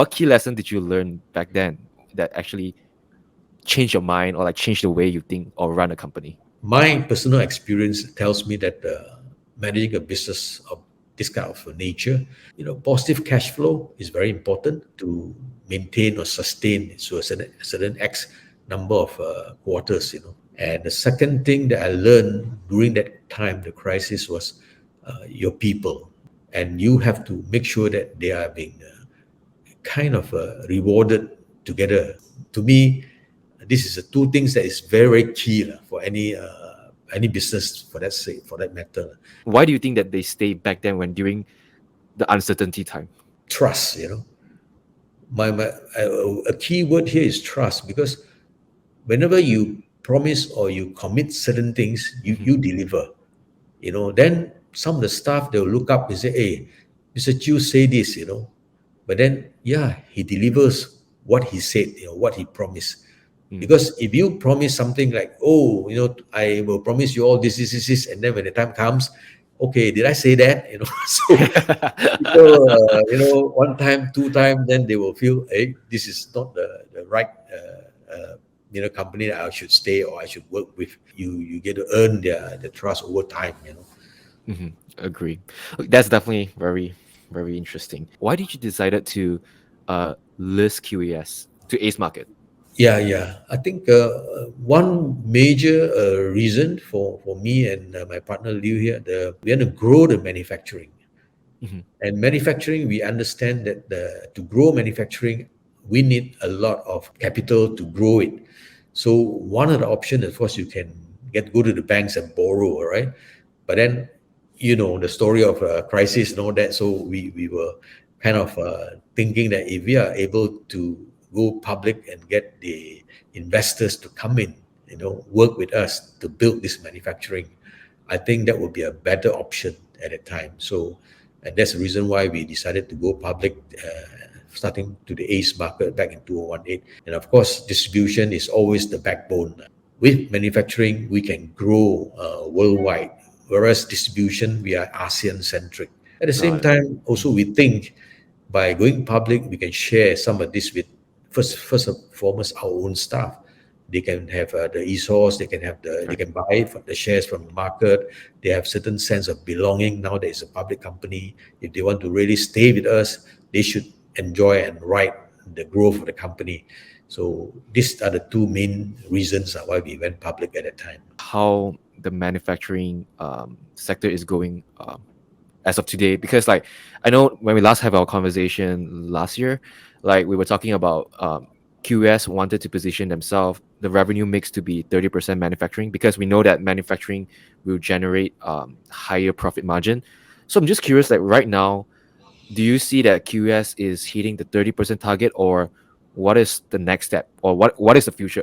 what key lesson did you learn back then that actually changed your mind or like changed the way you think or run a company? My personal experience tells me that managing a business of this kind of nature, positive cash flow is very important to maintain or sustain to a certain X number of quarters. And the second thing that I learned during that time, the crisis, was your people, and you have to make sure that they are being kind of rewarded together. To me, this is the two things that is very key for any business, for that matter. Why do you think that they stayed back then when during the uncertainty time? Trust, a key word here is trust, because whenever you promise or you commit certain things, you deliver. Then some of the staff, they'll look up and say, hey, Mr. Chu say this, but then he delivers what he said, what he promised. Because if you promise something like, I will promise you all this, and then when the time comes, okay, did I say that? So people, one time, two times, then they will feel, hey, this is not the right company that I should stay or I should work with. You get to earn the trust over time. Agree. That's definitely very, very interesting. Why did you decide to list QES to Ace Market? Yeah. I think one major reason for me and my partner Liu here, we want to grow the manufacturing. And manufacturing, we understand that to grow manufacturing, we need a lot of capital to grow it. So one of the options, of course, you can go to the banks and borrow, right? But then, the story of crisis and all that. So we were kind of thinking that if we are able to go public and get the investors to come in, work with us to build this manufacturing, I think that would be a better option at that time. So, and that's the reason why we decided to go public, starting to the ACE market back in 2018. And of course, distribution is always the backbone. With manufacturing, we can grow worldwide, whereas distribution, we are ASEAN-centric. At the same time, also we think by going public, we can share some of this with, first and foremost, our own staff. They can have the ESOS, they can buy the shares from the market. They have certain sense of belonging. Now there is a public company. If they want to really stay with us, they should enjoy and ride the growth of the company. So these are the two main reasons why we went public at that time. How the manufacturing sector is going as of today, because I know when we last had our conversation last year, we were talking about QES wanted to position themselves, the revenue mix to be 30% manufacturing, because we know that manufacturing will generate higher profit margin. So I'm just curious, right now, do you see that QES is hitting the 30% target, or what is the next step, or what is the future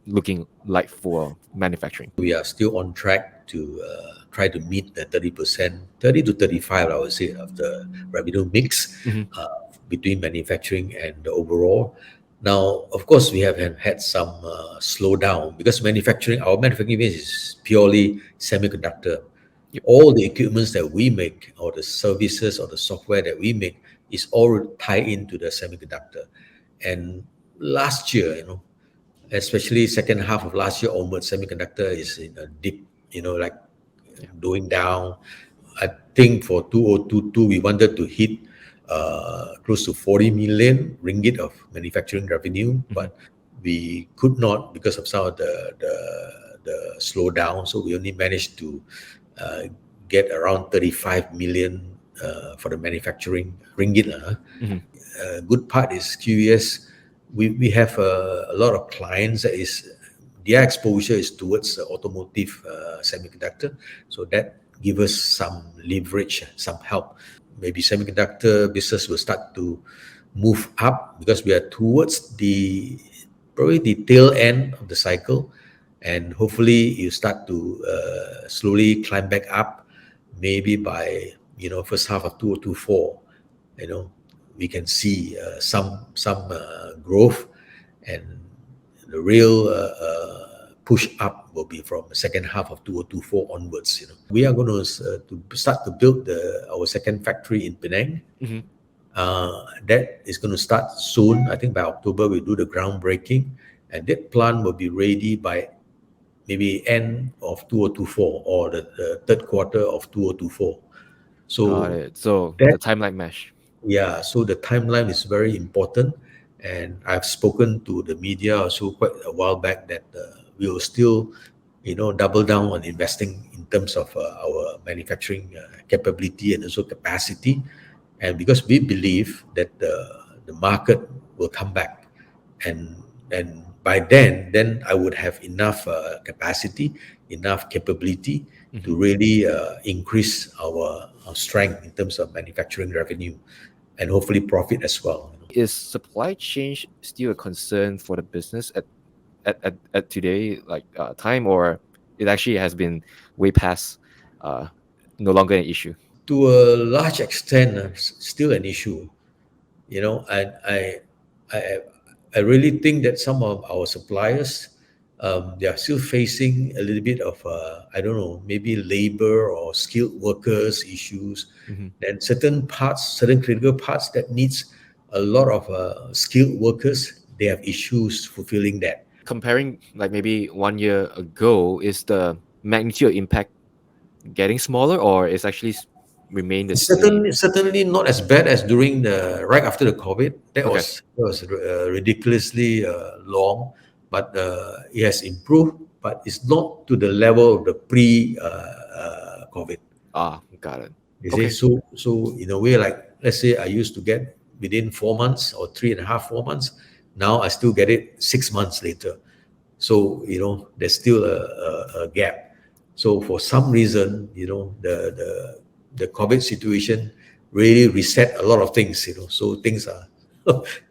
looking like for manufacturing? We are still on track to try to meet the 30%, 30 to 35, I would say, of the revenue mix between manufacturing and the overall. Now, of course, we have had some slowdown because our manufacturing base is purely semiconductor. All the equipments that we make, or the services or the software that we make, is all tied into the semiconductor. And last year, especially second half of last year onwards, semiconductor is in a dip, going down. I think for 2022, we wanted to hit close to 40 million ringgit of manufacturing revenue, but we could not because of some of the slowdown. So we only managed to get around 35 million for the manufacturing ringgit. Good part is QES. We have a lot of clients that their exposure is towards automotive semiconductor. So that gives us some leverage, some help. Maybe semiconductor business will start to move up because we are towards probably the tail end of the cycle, and hopefully you start to slowly climb back up. Maybe by first half of 2024, we can see some growth, and the real push up will be from the second half of 2024 onwards. We are going to start to build our second factory in Penang. That is going to start soon. I think by October we'll do the groundbreaking, and that plant will be ready by maybe end of 2024 or the third quarter of 2024. So Got it. So that the timeline mesh. yeah, so the timeline is very important, and I've spoken to the media also quite a while back that we will still, double down on investing in terms of our manufacturing capability and also capacity, and because we believe that the market will come back, and by then I would have enough capacity, enough capability to really increase our strength in terms of manufacturing revenue and hopefully profit as well. Is supply chain still a concern for the business at today time, or it actually has been way past no longer an issue? To a large extent, still an issue. I really think that some of our suppliers, they are still facing a little bit of I don't know, maybe labor or skilled workers issues. And certain critical parts that needs a lot of skilled workers, they have issues fulfilling that. Comparing like maybe 1 year ago, is the magnitude of impact getting smaller, or is actually remained the same? Certainly not as bad as during right after the COVID. That Okay. was ridiculously long, but it has improved, but it's not to the level of the pre-COVID. Got it. You Okay. see, so in a way, like let's say I used to get within 4 months or 3.5, 4 months. Now I still get it 6 months later. So there's still a gap. So for some reason, the COVID situation really reset a lot of things. So things are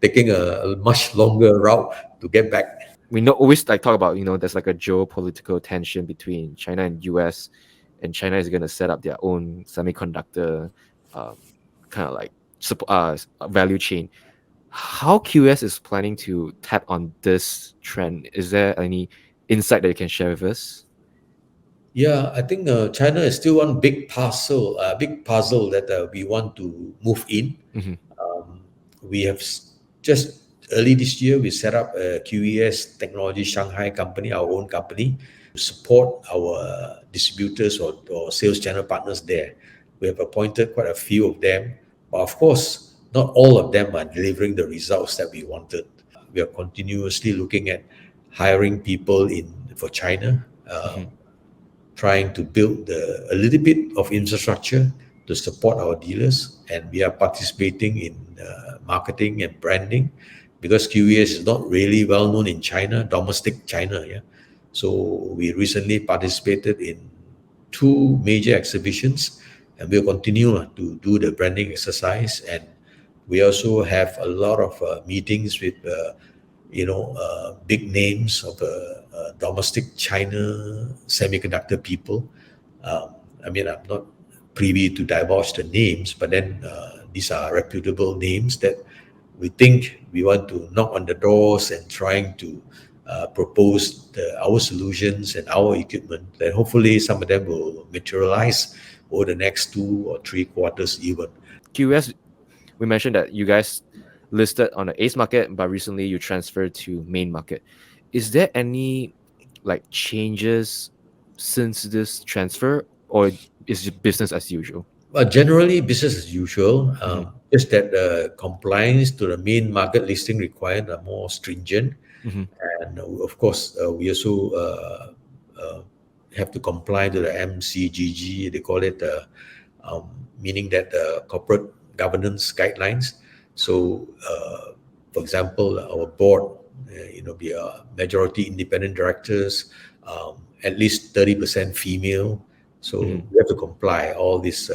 taking a much longer route to get back. We always talk about there's like a geopolitical tension between China and US, and China is going to set up their own semiconductor kind of like value chain. How QS is planning to tap on this trend? Is there any insight that you can share with us? Yeah, I think China is still one big puzzle that we want to move in. We have just early this year, we set up a QES Technology Shanghai company, our own company, to support our distributors or sales channel partners there. We have appointed quite a few of them, but of course, not all of them are delivering the results that we wanted. We are continuously looking at hiring people for China, trying to build a little bit of infrastructure to support our dealers, and we are participating in marketing and branding because QES is not really well known in China, domestic China. Yeah, so we recently participated in 2 major exhibitions, and we'll continue to do the branding exercise. And we also have a lot of meetings with big names of domestic China semiconductor people. I'm not privy to divulge the names, but then these are reputable names that we think we want to knock on the doors and trying to propose our solutions and our equipment. And hopefully some of them will materialize over the next 2 or 3 quarters even. QS, we mentioned that you guys listed on the ACE market, but recently you transferred to main market. Is there any changes since this transfer, or is it business as usual? Generally business as usual. Just that the compliance to the main market listing requirements are more stringent. And of course, we also have to comply to the MCGG, they call it, meaning that the corporate governance guidelines. So, for example, our board, be a majority independent directors, at least 30% female. So we have to comply all these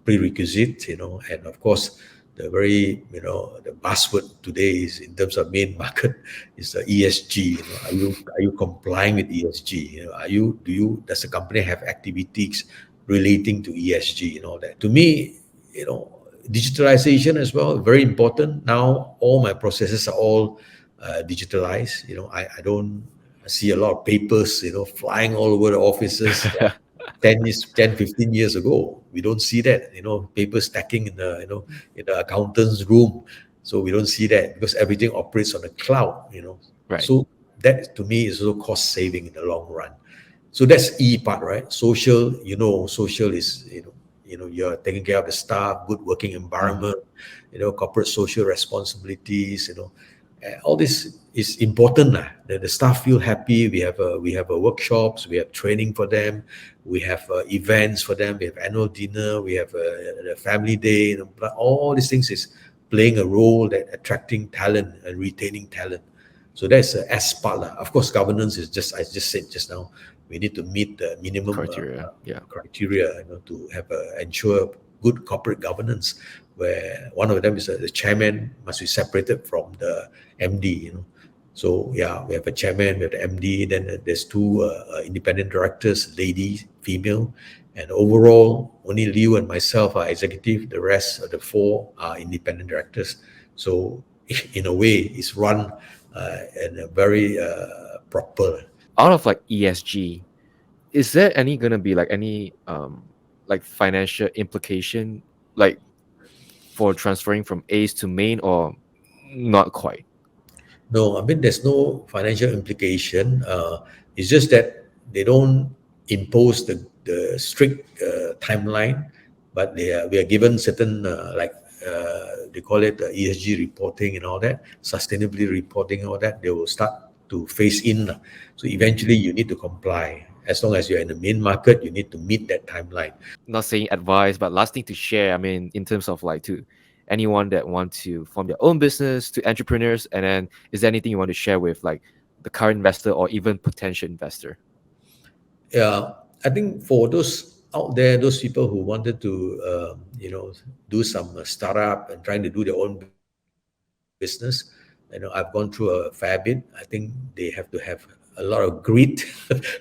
prerequisites, and of course, the very, the buzzword today is in terms of main market is the ESG. Are you complying with ESG? Does the company have activities relating to ESG and all that? To me, digitalization as well, very important. Now all my processes are all digitalized. I don't see a lot of papers, flying all over the offices. 15 years ago. We don't see that, paper stacking in the accountant's room. So we don't see that because everything operates on the cloud, Right. So that to me is also cost saving in the long run. So that's E part, right? Social, social is, you're taking care of the staff, good working environment, corporate social responsibilities, all this is important. That the staff feel happy. We have workshops, we have training for them, we have events for them, we have annual dinner, we have a family day. All these things is playing a role that attracting talent and retaining talent. So that's the S part. Of course, governance is just, I just said just now, we need to meet the minimum criteria, to have ensure good corporate governance, where one of them is the chairman must be separated from the MD. So yeah, we have a chairman, we have the MD, then there's two independent directors, lady, female, and overall only Liu and myself are executive. The rest of the four are independent directors. So in a way, it's run in a very proper. Out of like ESG, is there gonna be like any like financial implication, like for transferring from A's to main, or not quite? No, I mean there's no financial implication. It's just that they don't impose the strict timeline, but we are given certain they call it ESG reporting and all that, sustainability reporting and all that. They will start to phase in. So eventually you need to comply. As long as you're in the main market, you need to meet that timeline. Not saying advice, but last thing to share, I mean, in terms of like to anyone that want to form their own business, to entrepreneurs, and then is there anything you want to share with like the current investor or even potential investor? Yeah, I think for those out there, those people who wanted to, do some startup and trying to do their own business, I've gone through a fair bit. I think they have to have a lot of grit.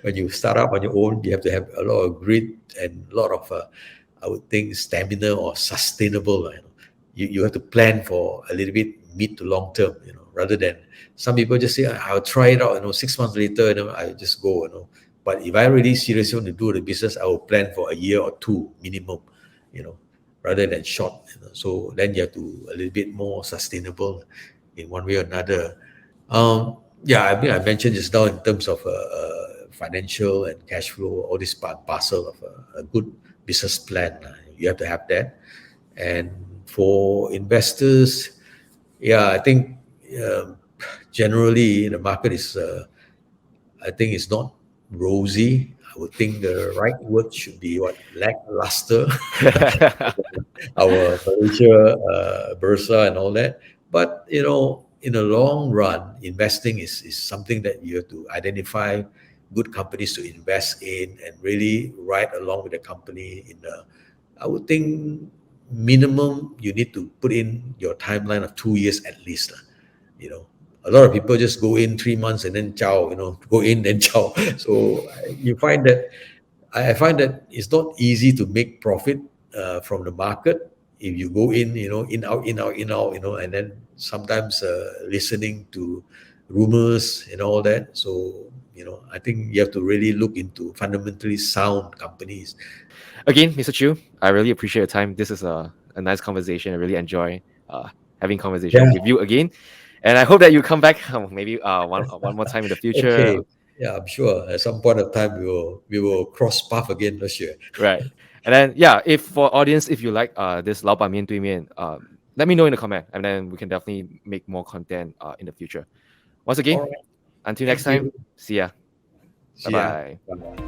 When you start up on your own, you have to have a lot of grit and a lot of, I would think, stamina or sustainable. You have to plan for a little bit mid to long term, rather than some people just say, I'll try it out, 6 months later, I just go, But if I really seriously want to do the business, I will plan for a year or two minimum, rather than short. So then you have to a little bit more sustainable in one way or another. I mean, I mentioned just now in terms of financial and cash flow, all this part parcel of a good business plan. You have to have that. And for investors, I think generally the market is, I think it's not rosy. I would think the right word should be lackluster. Our Malaysia, Bursa and all that. But, in the long run, investing is something that you have to identify good companies to invest in and really ride along with the company I would think minimum you need to put in your timeline of 2 years at least. A lot of people just go in 3 months and then ciao, go in and ciao. So I find that it's not easy to make profit from the market if you go in, in out, and then sometimes listening to rumors and all that. So, I think you have to really look into fundamentally sound companies. Again, Mr. Chu, I really appreciate your time. This is a nice conversation. I really enjoy having conversation with you again. And I hope that you come back maybe one more time in the future. Okay. Yeah, I'm sure at some point of time we will cross path again this year. Right. And then if for audience, if you like this 老板面对面, let me know in the comment, and then we can definitely make more content in the future. Once again, until next time, see ya. Bye-bye. Bye.